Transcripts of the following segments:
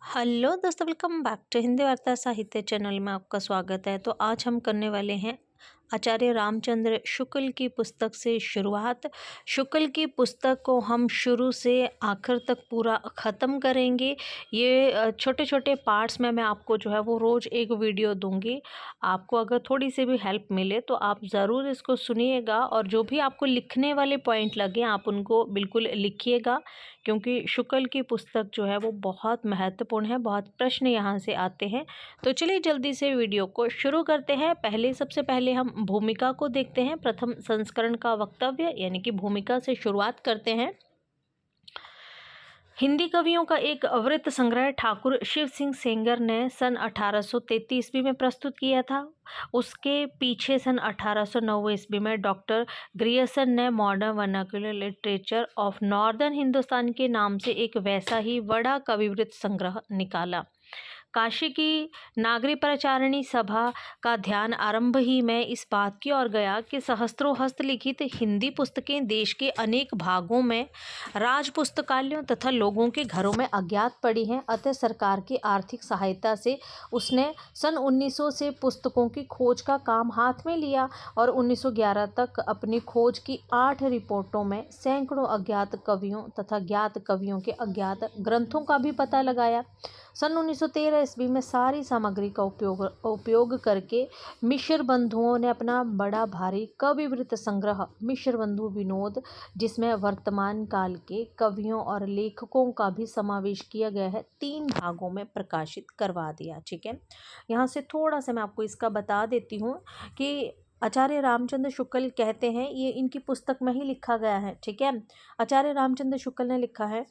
Hello दोस्तों, welcome back to Hindi वार्ता साहित्य चैनल में आपका स्वागत है। तो आज हम करने वाले हैं आचार्य रामचंद्र शुक्ल की पुस्तक से शुरुआत। शुक्ल की पुस्तक को हम शुरू से आखिर तक पूरा ख़त्म करेंगे। ये छोटे छोटे पार्ट्स में मैं आपको जो है वो रोज़ एक वीडियो दूंगी। आपको अगर थोड़ी सी भी हेल्प मिले तो आप ज़रूर इसको सुनिएगा, और जो भी आपको लिखने वाले पॉइंट लगे आप उनको बिल्कुल लिखिएगा, क्योंकि शुक्ल की पुस्तक जो है वो बहुत महत्वपूर्ण है। बहुत प्रश्न यहाँ से आते हैं। तो चलिए जल्दी से वीडियो को शुरू करते हैं। सबसे पहले हम भूमिका को देखते हैं। प्रथम संस्करण का वक्तव्य यानी कि भूमिका से शुरुआत करते हैं। हिंदी कवियों का एक वृत्त संग्रह ठाकुर शिव सिंह सेंगर ने सन 1833 ईस्वी में प्रस्तुत किया था। उसके पीछे सन 1890 ईस्वी में डॉक्टर ग्रियर्सन ने modern vernacular literature of northern Hindustan के नाम से एक वैसा ही बड़ा कविवृत्त संग्रह निकाला। काशी की नागरी प्रचारिणी सभा का ध्यान आरंभ ही में इस बात की ओर गया कि सहस्त्रों हस्तलिखित हिंदी पुस्तकें देश के अनेक भागों में राज पुस्तकालयों तथा लोगों के घरों में अज्ञात पड़ी हैं। अतः सरकार की आर्थिक सहायता से उसने सन 1900 से पुस्तकों की खोज का काम हाथ में लिया और 1911 तक अपनी खोज की 8 रिपोर्टों में सैकड़ों अज्ञात कवियों तथा ज्ञात कवियों के अज्ञात ग्रंथों का भी पता लगाया। सन 1913 ईस्वी में सारी सामग्री का उपयोग करके मिश्र बंधुओं ने अपना बड़ा भारी कविवृत्त संग्रह मिश्र बंधु विनोद, जिसमें वर्तमान काल के कवियों और लेखकों का भी समावेश किया गया है, 3 भागों में प्रकाशित करवा दिया। ठीक है, यहाँ से थोड़ा सा मैं आपको इसका बता देती हूँ कि आचार्य रामचंद्र शुक्ल कहते हैं, ये इनकी पुस्तक में ही लिखा गया है। ठीक है, आचार्य रामचंद्र शुक्ल ने लिखा है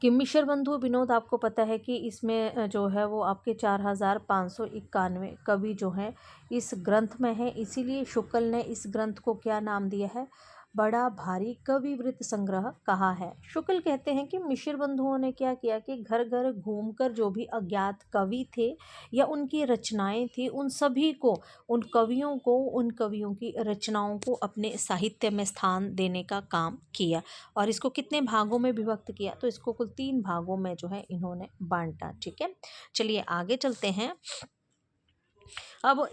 कि मिश्र बंधु विनोद, आपको पता है कि इसमें जो है वो आपके 4591 कवि जो हैं इस ग्रंथ में हैं। इसीलिए शुक्ल ने इस ग्रंथ को क्या नाम दिया है, बड़ा भारी कविवृत्त संग्रह कहा है। शुक्ल कहते हैं कि मिश्र बंधुओं ने क्या किया कि घर घर घूमकर जो भी अज्ञात कवि थे या उनकी रचनाएं थी, उन सभी को, उन कवियों की रचनाओं को अपने साहित्य में स्थान देने का काम किया। और इसको कितने भागों में विभक्त किया, तो इसको कुल 3 भागों में जो है इन्होंने बांटा। ठीक है, चलिए आगे चलते हैं। अब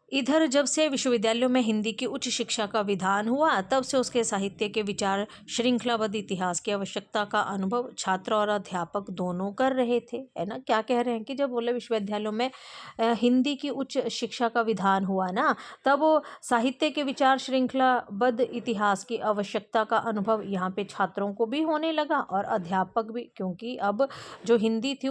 इधर जब से विश्वविद्यालयों में हिंदी की उच्च शिक्षा का विधान हुआ, तब से उसके साहित्य के विचार श्रृंखलाबद्ध इतिहास की आवश्यकता का अनुभव छात्र और अध्यापक दोनों कर रहे थे। है ना, क्या कह रहे हैं कि जब बोले विश्वविद्यालयों में हिंदी की उच्च शिक्षा का विधान हुआ ना, तब वो साहित्य के विचार श्रृंखलाबद्ध इतिहास की आवश्यकता का अनुभव यहाँ पे छात्रों को भी होने लगा और अध्यापक भी, क्योंकि अब जो हिंदी थी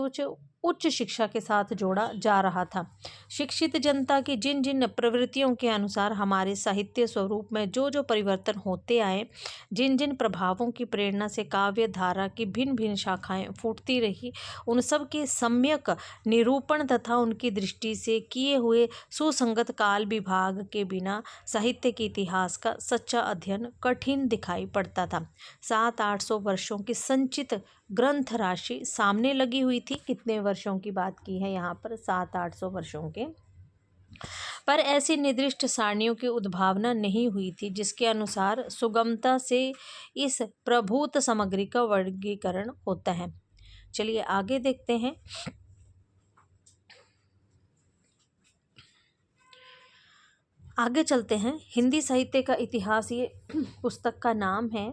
उच्च शिक्षा के साथ जोड़ा जा रहा था। शिक्षित जनता की जिन जिन प्रवृत्तियों के अनुसार हमारे साहित्य स्वरूप में जो जो परिवर्तन होते आए, जिन जिन प्रभावों की प्रेरणा से काव्य धारा की भिन्न भिन्न शाखाएं फूटती रही, उन सब के सम्यक निरूपण तथा उनकी दृष्टि से किए हुए सुसंगत काल विभाग के बिना साहित्य के इतिहास का सच्चा अध्ययन कठिन दिखाई पड़ता था। 700-800 वर्षों की संचित ग्रंथ राशि सामने लगी हुई थी। कितने वर्षों की बात की है यहाँ पर, 700-800 वर्षों के। पर ऐसी निर्दिष्ट सारणियों की उद्भावना नहीं हुई थी जिसके अनुसार सुगमता से इस प्रभूत सामग्री का वर्गीकरण होता है। चलिए आगे देखते हैं। आगे चलते हैं। हिंदी साहित्य का इतिहास, ये पुस्तक का नाम है।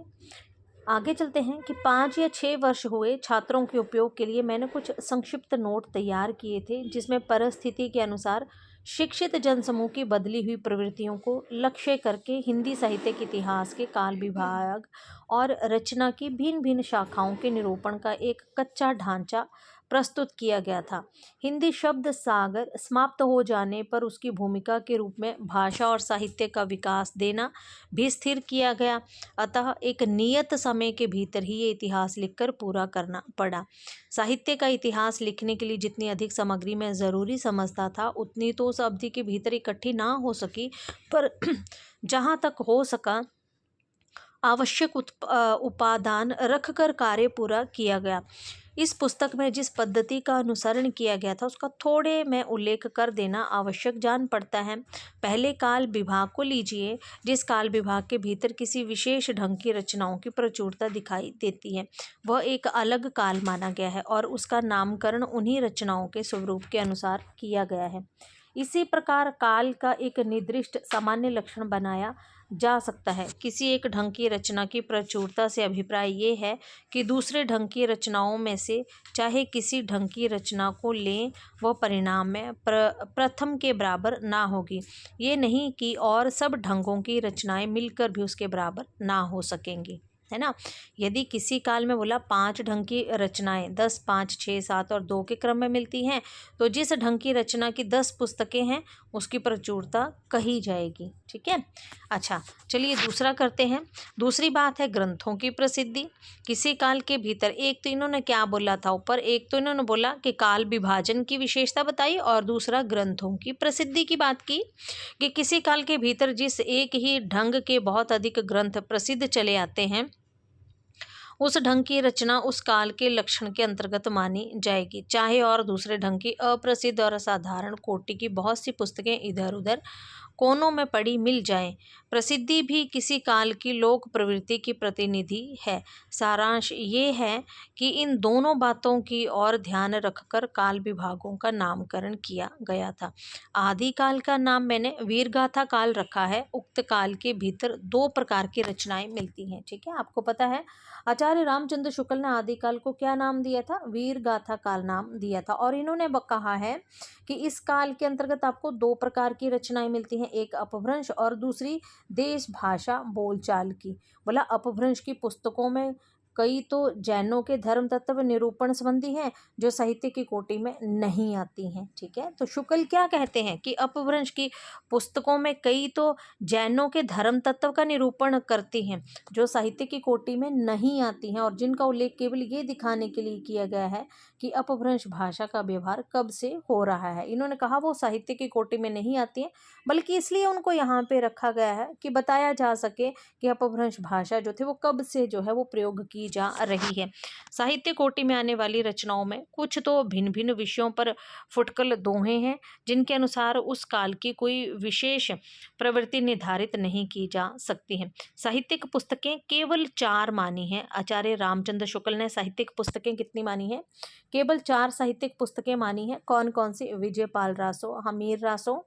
आगे चलते हैं कि 5 या 6 वर्ष हुए छात्रों के उपयोग के लिए मैंने कुछ संक्षिप्त नोट तैयार किए थे, जिसमें परिस्थिति के अनुसार शिक्षित जनसमूह की बदली हुई प्रवृत्तियों को लक्ष्य करके हिंदी साहित्य के इतिहास के काल विभाग और रचना की भिन्न भिन्न शाखाओं के निरूपण का एक कच्चा ढांचा प्रस्तुत किया गया था। हिंदी शब्द सागर समाप्त हो जाने पर उसकी भूमिका के रूप में भाषा और साहित्य का विकास देना भी स्थिर किया गया। अतः एक नियत समय के भीतर ही ये इतिहास लिखकर पूरा करना पड़ा। साहित्य का इतिहास लिखने के लिए जितनी अधिक सामग्री मैं ज़रूरी समझता था, उतनी तो उस अवधि के भीतर इकट्ठी ना हो सकी, पर जहाँ तक हो सका आवश्यक उपादान रखकर कार्य पूरा किया गया। इस पुस्तक में जिस पद्धति का अनुसरण किया गया था उसका थोड़े में उल्लेख कर देना आवश्यक जान पड़ता है। पहले काल विभाग को लीजिए, जिस काल विभाग के भीतर किसी विशेष ढंग की रचनाओं की प्रचुरता दिखाई देती है वह एक अलग काल माना गया है और उसका नामकरण उन्हीं रचनाओं के स्वरूप के अनुसार किया गया है। इसी प्रकार काल का एक निर्दिष्ट सामान्य लक्षण बनाया जा सकता है। किसी एक ढंग की रचना की प्रचुरता से अभिप्राय ये है कि दूसरे ढंग की रचनाओं में से चाहे किसी ढंग की रचना को लें वह परिणाम में प्रथम के बराबर ना होगी। ये नहीं कि और सब ढंगों की रचनाएं मिलकर भी उसके बराबर ना हो सकेंगी, है ना। यदि किसी काल में बोला 5 ढंग की रचनाएं 10, 5, 6, 7 और 2 के क्रम में मिलती हैं तो जिस ढंग की रचना की 10 पुस्तकें हैं उसकी प्रचुरता कही जाएगी। ठीक है। अच्छा, चलिए दूसरा करते हैं। दूसरी बात है ग्रंथों की प्रसिद्धि। किसी काल के भीतर, एक तो इन्होंने क्या बोला था ऊपर, एक तो इन्होंने बोला कि काल विभाजन की विशेषता बताई और दूसरा ग्रंथों की प्रसिद्धि की बात की कि किसी काल के भीतर जिस एक ही ढंग के बहुत अधिक ग्रंथ प्रसिद्ध चले आते हैं उस ढंग की रचना उस काल के लक्षण के अंतर्गत मानी जाएगी, चाहे और दूसरे ढंग की अप्रसिद्ध और असाधारण कोटि की बहुत सी पुस्तकें इधर उधर कोनों में पड़ी मिल जाएं। प्रसिद्धि भी किसी काल की लोक प्रवृत्ति की प्रतिनिधि है। सारांश ये है कि इन दोनों बातों की ओर ध्यान रखकर काल विभागों का नामकरण किया गया था। आदिकाल का नाम मैंने वीरगाथा काल रखा है। उक्त काल के भीतर 2 प्रकार की रचनाएं मिलती हैं। ठीक है, आपको पता है आचार्य रामचंद्र शुक्ल ने आदिकाल को क्या नाम दिया था? वीरगाथा काल नाम दिया था। और इन्होंने कहा है कि इस काल के अंतर्गत आपको 2 प्रकार की रचनाएं मिलती हैं, एक अपभ्रंश और दूसरी देश भाषा बोलचाल की। बोला अपभ्रंश की पुस्तकों में कई तो जैनों के धर्म तत्व निरूपण संबंधी हैं जो साहित्य की कोटि में नहीं आती हैं। ठीक है, तो शुक्ल क्या कहते हैं कि अपभ्रंश की पुस्तकों में कई तो जैनों के धर्म तत्व का निरूपण करती हैं जो साहित्य की कोटि में नहीं आती हैं और जिनका उल्लेख केवल ये दिखाने के लिए किया गया है कि अपभ्रंश भाषा का व्यवहार कब से हो रहा है। इन्होंने कहा वो साहित्य की कोटि में नहीं आती हैं बल्कि इसलिए उनको यहाँ पे रखा गया है कि बताया जा सके कि अपभ्रंश भाषा जो थी वो कब से जो है वो प्रयोग की जा रही है। साहित्य कोटि में आने वाली रचनाओं में कुछ तो भिन्न भिन्न विषयों पर फुटकल दोहे हैं जिनके अनुसार उस काल की कोई विशेष प्रवृत्ति निर्धारित नहीं की जा सकती है। साहित्यिक पुस्तकें केवल 4 मानी हैं। आचार्य रामचंद्र शुक्ल ने साहित्यिक पुस्तकें कितनी मानी है? केवल 4 साहित्यिक पुस्तकें मानी हैं। कौन कौन सी? विजयपाल रासो, हमीर रासो,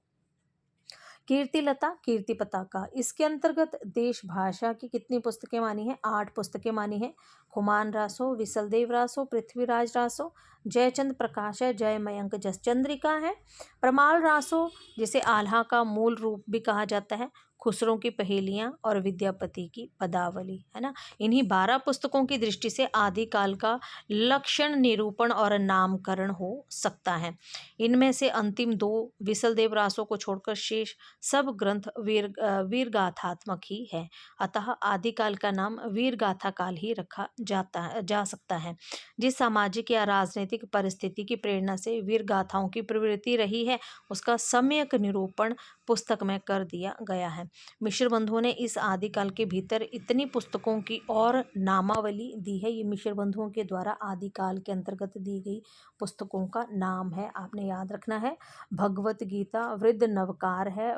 कीर्तिलता, कीर्ति पताका। इसके अंतर्गत देश भाषा की कितनी पुस्तकें मानी हैं? 8 पुस्तकें मानी हैं। खुमान रासो, विसलदेव रासो, पृथ्वीराज रासो, जयचंद प्रकाश है, जय मयंक जसचंद्रिका है, प्रमाल रासो जिसे आल्हा का मूल रूप भी कहा जाता है, खुसरों की पहेलियां और विद्यापति की पदावली, है ना। इन्हीं 12 पुस्तकों की दृष्टि से आदिकाल का लक्षण निरूपण और नामकरण हो सकता है। इनमें से अंतिम 2 विसलदेव रासो को छोड़कर शेष सब ग्रंथ वीरगाथात्मक ही है। अतः आदिकाल का नाम वीरगाथा काल ही रखा जा सकता है। जिस सामाजिक या राजनीतिक परिस्थिति की प्रेरणा से वीरगाथाओं की प्रवृत्ति रही है उसका सम्यक निरूपण पुस्तक में कर दिया गया है। मिश्र बंधुओं ने इस आदिकाल के भीतर इतनी पुस्तकों की और नामावली दी है। ये मिश्र बंधुओं के द्वारा आदिकाल के अंतर्गत दी गई पुस्तकों का नाम है, आपने याद रखना है। भगवत गीता, वृद्ध नवकार है,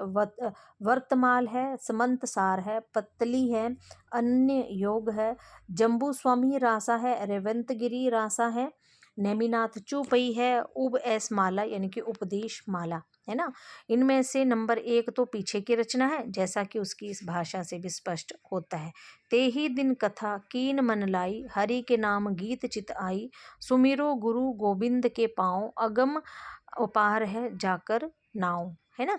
वर्तमाल है, समंत सार है, पतली है, अन्य योग है, जम्बू स्वामी रासा है, रेवंतगिरी रासा है, नेमिनाथ चुपई है, उब एस माला यानी कि उपदेश माला, है ना। इनमें से नंबर 1 तो पीछे की रचना है जैसा कि उसकी इस भाषा से भी स्पष्ट होता है। ते ही दिन कथा कीन मन लाई, हरि के नाम गीत चित आई, सुमिरो गुरु गोविंद के पाँव, अगम उपार है जाकर नाव, है ना।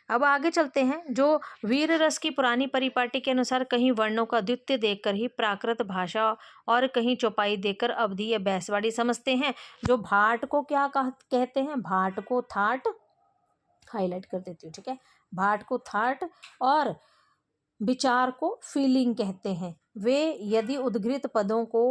अब आगे चलते हैं। जो वीर रस की पुरानी परिपाटी के अनुसार कहीं वर्णों का द्वित्य देकर ही प्राकृत भाषा और कहीं चौपाई देकर अवधि या बैसवाड़ी समझते हैं। जो भाट को क्या कहते हैं? भाट को थाट, हाईलाइट कर देती हूँ, ठीक है। भाट को थाट और विचार को फीलिंग कहते हैं। वे यदि उद्घृत पदों को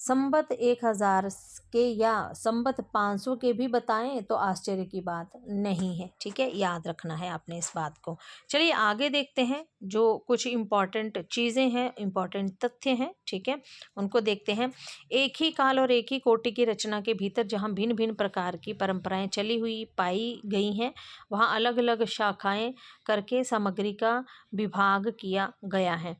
संवत 1000 के या संवत 500 के भी बताएं तो आश्चर्य की बात नहीं है। ठीक है, याद रखना है आपने इस बात को। चलिए आगे देखते हैं, जो कुछ इम्पॉर्टेंट चीज़ें हैं, इम्पॉर्टेंट तथ्य हैं, ठीक है, उनको देखते हैं। एक ही काल और एक ही कोटि की रचना के भीतर जहाँ भिन्न भिन्न प्रकार की परंपराएं चली हुई पाई गई हैं, वहाँ अलग अलग शाखाएं करके सामग्री का विभाग किया गया है।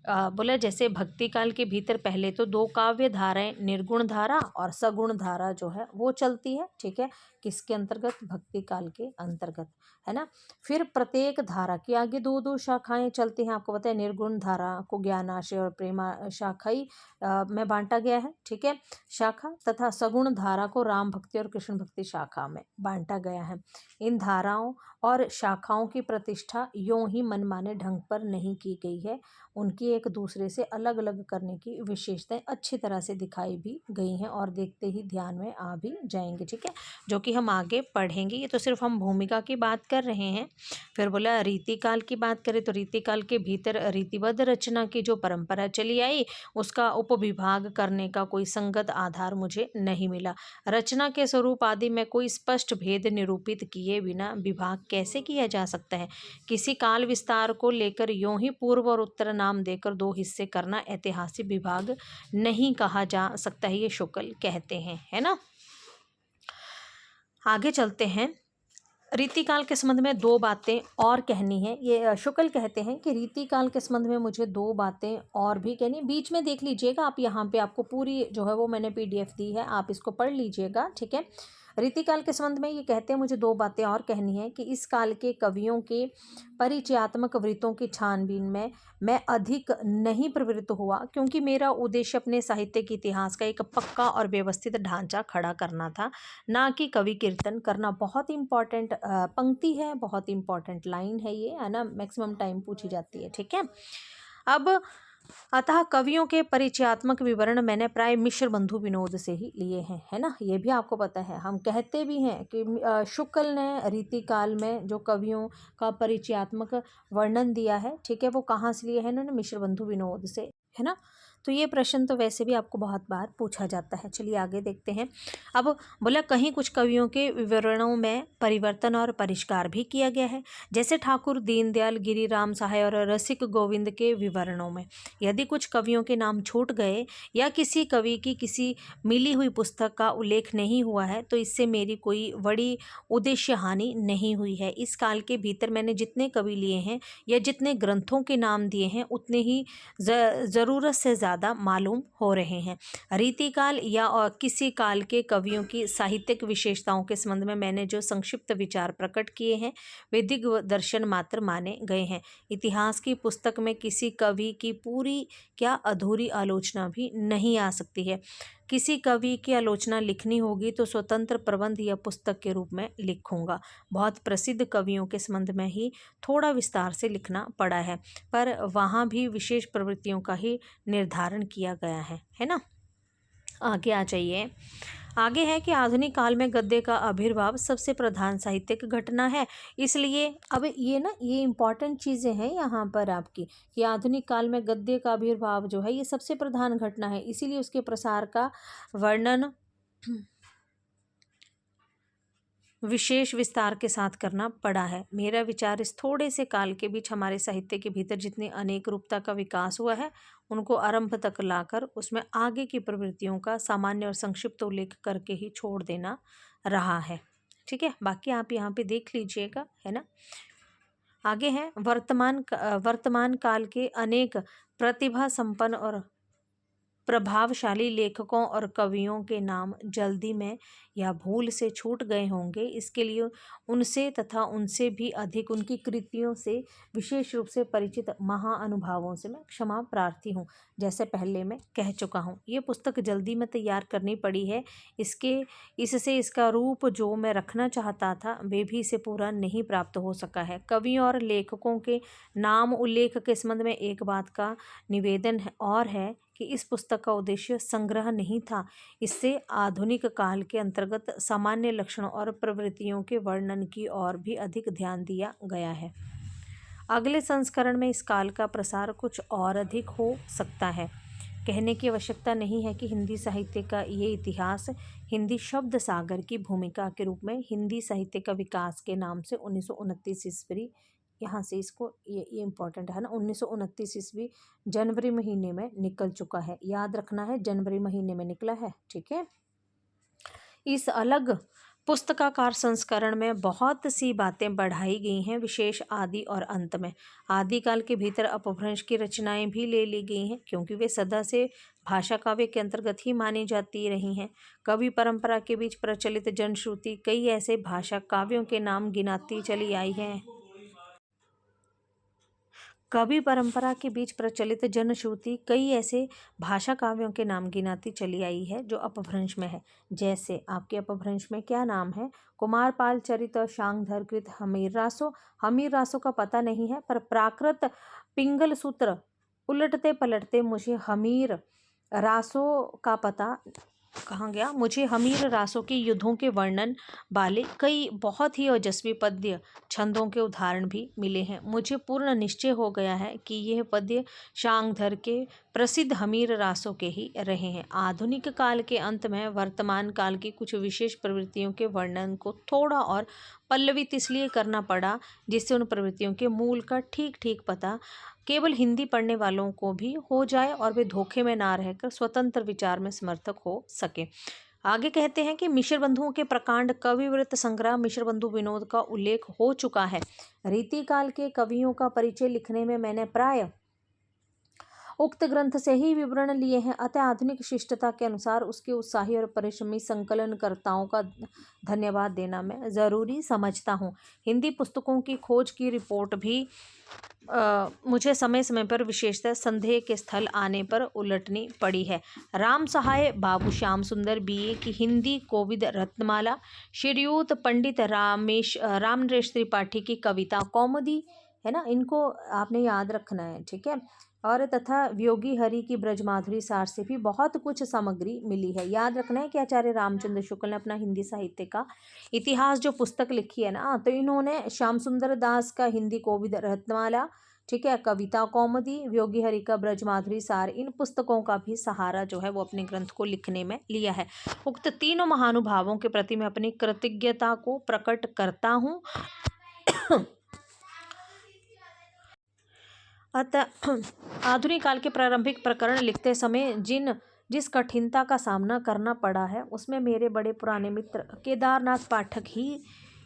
बोला जैसे भक्ति काल के भीतर पहले तो 2 काव्य धाराएं, निर्गुण धारा और सगुण धारा जो है वो चलती है। ठीक है, किसके अंतर्गत? भक्ति काल के अंतर्गत, है ना। फिर प्रत्येक धारा की आगे 2-2 शाखाएं चलती हैं। आपको पता है निर्गुण धारा को ज्ञानाशय और प्रेमा शाखाई में बांटा गया है। ठीक है, शाखा, तथा सगुण धारा को राम भक्ति और कृष्ण भक्ति शाखा में बांटा गया है। इन धाराओं और शाखाओं की प्रतिष्ठा यों ही मनमाने ढंग पर नहीं की गई है, उनकी एक दूसरे से अलग अलग करने की विशेषताएं अच्छी तरह से दिखाई भी गई हैं और देखते ही ध्यान में आ भी जाएंगे। ठीक है, जो कि हम आगे पढ़ेंगे। ये तो सिर्फ हम भूमिका की बात कर रहे हैं। फिर बोला रीतिकाल की बात करें तो रीतिकाल के भीतर रीतिबद्ध रचना की जो परंपरा चली आई, उसका उपविभाग करने का कोई संगत आधार मुझे नहीं मिला। रचना के स्वरूप आदि में कोई स्पष्ट भेद निरूपित किए बिना विभाग कैसे किया जा सकता है? किसी काल विस्तार को लेकर यों ही पूर्व और उत्तर नाम देकर 2 हिस्से करना ऐतिहासिक विभाग नहीं कहा जा सकता है, ये शुक्ल कहते हैं, है ना। आगे चलते हैं। रीतिकाल के संबंध में 2 बातें और कहनी है। ये शुक्ल कहते हैं कि रीतिकाल के संबंध में मुझे 2 बातें और भी कहनी। बीच में देख लीजिएगा आप, यहाँ पे आपको पूरी जो है वो मैंने PDF दी है, आप इसको पढ़ लीजिएगा। ठीक है, रीतिकाल के संबंध में ये कहते हैं मुझे 2 बातें और कहनी है कि इस काल के कवियों के परिचयात्मक वृत्तों की छानबीन में मैं अधिक नहीं प्रवृत्त हुआ, क्योंकि मेरा उद्देश्य अपने साहित्य के इतिहास का एक पक्का और व्यवस्थित ढांचा खड़ा करना था, ना कि कवि कीर्तन करना। बहुत इंपॉर्टेंट पंक्ति है, बहुत इंपॉर्टेंट लाइन है ये, है ना, मैक्सिमम टाइम पूछी जाती है। ठीक है, अब अतः कवियों के परिचयात्मक विवरण मैंने प्राय मिश्र बंधु विनोद से ही लिए हैं, है ना। ये भी आपको पता है, हम कहते भी हैं कि शुक्ल ने रीतिकाल में जो कवियों का परिचयात्मक वर्णन दिया है, ठीक है, वो कहाँ से लिए हैं? इन्होंने मिश्र बंधु विनोद से, है ना। तो ये प्रश्न तो वैसे भी आपको बहुत बार पूछा जाता है। चलिए आगे देखते हैं। अब बोला कहीं कुछ कवियों के विवरणों में परिवर्तन और परिष्कार भी किया गया है, जैसे ठाकुर दीनदयाल, गिरिराम सहाय और रसिक गोविंद के विवरणों में। यदि कुछ कवियों के नाम छूट गए या किसी कवि की किसी मिली हुई पुस्तक का उल्लेख नहीं हुआ है, तो इससे मेरी कोई बड़ी उद्देश्य हानि नहीं हुई है। इस काल के भीतर मैंने जितने कवि लिए हैं या जितने ग्रंथों के नाम दिए हैं, उतने ही ज़रूरत से ज़्यादा मालूम हो रहे हैं। रीतिकाल या और किसी काल के कवियों की साहित्यिक विशेषताओं के संबंध में मैंने जो संक्षिप्त विचार प्रकट किए हैं, वे दिग्दर्शन मात्र माने गए हैं। इतिहास की पुस्तक में किसी कवि की पूरी क्या अधूरी आलोचना भी नहीं आ सकती है। किसी कवि की आलोचना लिखनी होगी तो स्वतंत्र प्रबंध या पुस्तक के रूप में लिखूंगा। बहुत प्रसिद्ध कवियों के संबंध में ही थोड़ा विस्तार से लिखना पड़ा है, पर वहाँ भी विशेष प्रवृत्तियों का ही निर्धारण किया गया है ना। आगे आ जाइए। आगे है कि आधुनिक काल में गद्य का आविर्भाव सबसे प्रधान साहित्यिक घटना है। इसलिए अब ये ना, ये इम्पॉर्टेंट चीज़ें हैं यहाँ पर आपकी, कि आधुनिक काल में गद्य का आविर्भाव जो है ये सबसे प्रधान घटना है, इसीलिए उसके प्रसार का वर्णन विशेष विस्तार के साथ करना पड़ा है। मेरा विचार इस थोड़े से काल के बीच हमारे साहित्य के भीतर जितनी अनेक रूपता का विकास हुआ है, उनको आरंभ तक लाकर उसमें आगे की प्रवृत्तियों का सामान्य और संक्षिप्त उल्लेख करके ही छोड़ देना रहा है। ठीक है, बाकी आप यहाँ पे देख लीजिएगा, है ना। आगे है वर्तमान काल के अनेक प्रतिभा संपन्न और प्रभावशाली लेखकों और कवियों के नाम जल्दी में या भूल से छूट गए होंगे। इसके लिए उनसे तथा उनसे भी अधिक उनकी कृतियों से विशेष रूप से परिचित महाअनुभावों से मैं क्षमा प्रार्थी हूँ। जैसे पहले मैं कह चुका हूँ, ये पुस्तक जल्दी में तैयार करनी पड़ी है। इससे इसका रूप जो मैं रखना चाहता था वे भी इसे पूरा नहीं प्राप्त हो सका है। कवियों और लेखकों के नाम उल्लेख के संबंध में एक बात का निवेदन और है कि इस पुस्तक का उद्देश्य संग्रह नहीं था। इससे आधुनिक काल के अंतर्गत सामान्य लक्षणों और प्रवृत्तियों के वर्णन की ओर भी अधिक ध्यान दिया गया है। अगले संस्करण में इस काल का प्रसार कुछ और अधिक हो सकता है। कहने की आवश्यकता नहीं है कि हिंदी साहित्य का ये इतिहास हिंदी शब्द सागर की भूमिका के रूप में हिंदी साहित्य का विकास के नाम से 1929 ईस्वी, यहाँ से इसको ये इम्पोर्टेंट है ना, 1929 ईस्वी जनवरी महीने में निकल चुका है। याद रखना है, जनवरी महीने में निकला है, ठीक है। इस अलग पुस्तकाकार संस्करण में बहुत सी बातें बढ़ाई गई हैं, विशेष आदि और अंत में। आदिकाल के भीतर अपभ्रंश की रचनाएं भी ले ली गई हैं, क्योंकि वे सदा से भाषा काव्य के अंतर्गत ही मानी जाती रही हैं। कवि परंपरा के बीच प्रचलित जनश्रुति कई ऐसे भाषा काव्यों के नाम गिनाती चली आई है। कवि परंपरा के बीच प्रचलित जनश्रुति कई ऐसे भाषा काव्यों के नाम गिनाती चली आई है जो अपभ्रंश में है। जैसे आपके अपभ्रंश में क्या नाम है? कुमारपाल चरित, शांगधर कृत, हमीर रासो। हमीर रासो का पता नहीं है, पर प्राकृत पिंगल सूत्र उलटते पलटते मुझे हमीर रासो का पता कहाँ गया। मुझे हमीर रासों के युद्धों के वर्णन वाले कई बहुत ही ओजस्वी पद्य छंदों के उदाहरण भी मिले हैं। मुझे पूर्ण निश्चय हो गया है कि यह पद्य शांगधर के प्रसिद्ध हमीर रासों के ही रहे हैं। आधुनिक काल के अंत में वर्तमान काल की कुछ विशेष प्रवृत्तियों के वर्णन को थोड़ा और पल्लवित इसलिए करना पड़ा जिससे उन प्रवृत्तियों के मूल का ठीक ठीक पता केवल हिंदी पढ़ने वालों को भी हो जाए और वे धोखे में ना रहकर स्वतंत्र विचार में समर्थक हो सके। आगे कहते हैं कि मिश्र बंधुओं के प्रकांड कविवृत्त संग्रह मिश्र बंधु विनोद का उल्लेख हो चुका है। रीतिकाल के कवियों का परिचय लिखने में मैंने प्राय उक्त ग्रंथ से ही विवरण लिए हैं, अतः आधुनिक शिष्टता के अनुसार उसके उत्साही और परिश्रमी संकलनकर्ताओं का धन्यवाद देना मैं ज़रूरी समझता हूँ। हिंदी पुस्तकों की खोज की रिपोर्ट भी मुझे समय समय पर विशेषतः संदेह के स्थल आने पर उलटनी पड़ी है। राम सहाय बाबू श्याम सुंदर बीए की हिंदी कोविद रत्नमाला, श्रीयुत पंडित राम नरेश त्रिपाठी की कविता कौमुदी, है ना, इनको आपने याद रखना है, ठीक है। और तथा वियोगी हरि की ब्रजमाधुरी सार से भी बहुत कुछ सामग्री मिली है। याद रखना है कि आचार्य रामचंद्र शुक्ल ने अपना हिंदी साहित्य का इतिहास जो पुस्तक लिखी है ना, तो इन्होंने श्याम सुंदर दास का हिंदी कोविद रत्नमाला, ठीक है, कविता कौमुदी, वियोगी हरि का ब्रजमाधुरी सार, इन पुस्तकों का भी सहारा जो है वो अपने ग्रंथ को लिखने में लिया है। उक्त तीनों महानुभावों के प्रति मैं अपनी कृतज्ञता को प्रकट करता हूँ। अतः आधुनिक काल के प्रारंभिक प्रकरण लिखते समय जिस कठिनता का सामना करना पड़ा है उसमें मेरे बड़े पुराने मित्र केदारनाथ पाठक ही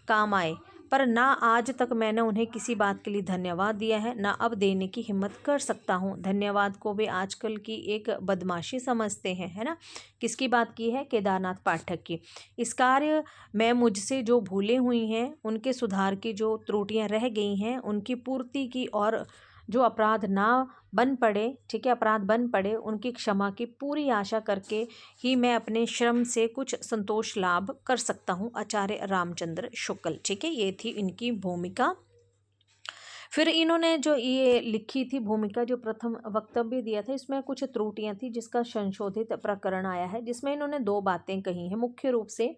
काम आए, पर ना आज तक मैंने उन्हें किसी बात के लिए धन्यवाद दिया है, ना अब देने की हिम्मत कर सकता हूँ। धन्यवाद को वे आजकल की एक बदमाशी समझते हैं, है ना। किसकी बात की है? केदारनाथ पाठक की। इस कार्य में मुझसे जो भूलें हुई हैं, उनके सुधार की जो त्रुटियाँ रह गई हैं, उनकी पूर्ति की, और जो अपराध ना बन पड़े, ठीक है, अपराध बन पड़े, उनकी क्षमा की पूरी आशा करके ही मैं अपने श्रम से कुछ संतोष लाभ कर सकता हूँ। आचार्य रामचंद्र शुक्ल, ठीक है, ये थी इनकी भूमिका। फिर इन्होंने जो ये लिखी थी भूमिका, जो प्रथम वक्तव्य दिया था, इसमें कुछ त्रुटियां थी जिसका संशोधित प्रकरण आया है, जिसमें इन्होंने दो बातें कही हैं मुख्य रूप से।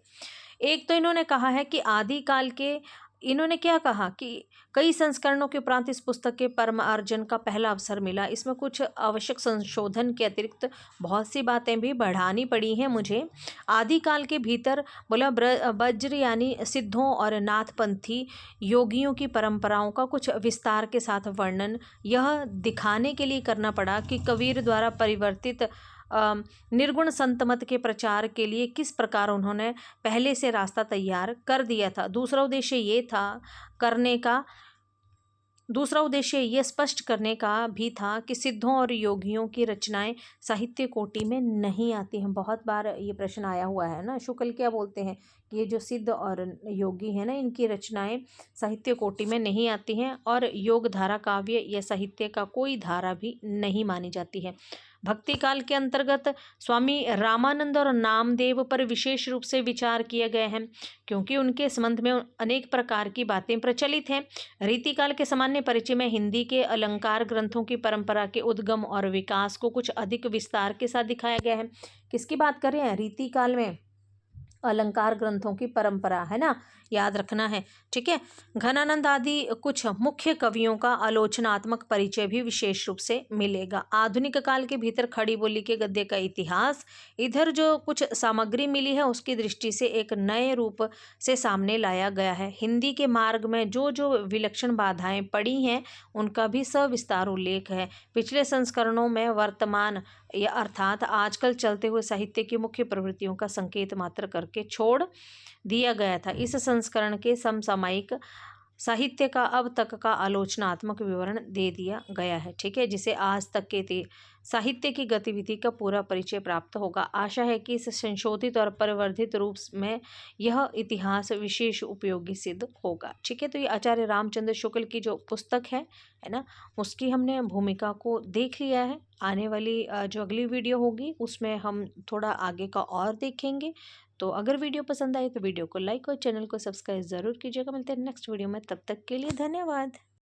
एक तो इन्होंने कहा है कि आदिकाल के, इन्होंने क्या कहा कि कई संस्करणों के उपरांत इस पुस्तक के परमार्जन का पहला अवसर मिला। इसमें कुछ आवश्यक संशोधन के अतिरिक्त बहुत सी बातें भी बढ़ानी पड़ी हैं मुझे। आदिकाल के भीतर बोला वज्र यानी सिद्धों और नाथपंथी योगियों की परंपराओं का कुछ विस्तार के साथ वर्णन यह दिखाने के लिए करना पड़ा कि कबीर द्वारा परिवर्तित निर्गुण संतमत के प्रचार के लिए किस प्रकार उन्होंने पहले से रास्ता तैयार कर दिया था। दूसरा उद्देश्य ये स्पष्ट करने का भी था कि सिद्धों और योगियों की रचनाएं साहित्य कोटि में नहीं आती हैं। बहुत बार ये प्रश्न आया हुआ है ना, शुक्ल क्या बोलते हैं कि ये जो सिद्ध और योगी हैं ना, इनकी रचनाएं साहित्य कोटि में नहीं आती हैं और योग धारा काव्य या साहित्य का कोई धारा भी नहीं मानी जाती है। भक्ति काल के अंतर्गत स्वामी रामानंद और नामदेव पर विशेष रूप से विचार किए गए हैं, क्योंकि उनके संबंध में अनेक प्रकार की बातें प्रचलित हैं। रीतिकाल के सामान्य परिचय में हिंदी के अलंकार ग्रंथों की परंपरा के उद्गम और विकास को कुछ अधिक विस्तार के साथ दिखाया गया है। किसकी बात कर रहे हैं? रीतिकाल में अलंकार ग्रंथों की परंपरा है ना, याद रखना है। ठीक है। घनानंद आदि कुछ मुख्य कवियों का आलोचनात्मक परिचय भी विशेष रूप से मिलेगा। आधुनिक काल के भीतर खड़ी बोली के गद्य का इतिहास, इधर जो कुछ सामग्री मिली है उसकी दृष्टि से एक नए रूप से सामने लाया गया है। हिंदी के मार्ग में जो जो विलक्षण बाधाएं पड़ी हैं उनका भी सविस्तार उल्लेख है। पिछले संस्करणों में वर्तमान या अर्थात आजकल चलते हुए साहित्य की मुख्य प्रवृत्तियों का संकेत मात्र करके छोड़ दिया गया था। इस संस्करण के समसामयिक साहित्य का अब तक का आलोचनात्मक विवरण दे दिया गया है। ठीक है, जिसे आज तक के साहित्य की गतिविधि का पूरा परिचय प्राप्त होगा। आशा है कि इस संशोधित और परिवर्धित रूप में यह इतिहास विशेष उपयोगी सिद्ध होगा। ठीक है, तो ये आचार्य रामचंद्र शुक्ल की जो पुस्तक है ना, उसकी हमने भूमिका को देख लिया है। आने वाली जो अगली वीडियो होगी उसमें हम थोड़ा आगे का और देखेंगे। तो अगर वीडियो पसंद आए तो वीडियो को लाइक और चैनल को सब्सक्राइब ज़रूर कीजिएगा। मिलते हैं नेक्स्ट वीडियो में, तब तक के लिए धन्यवाद।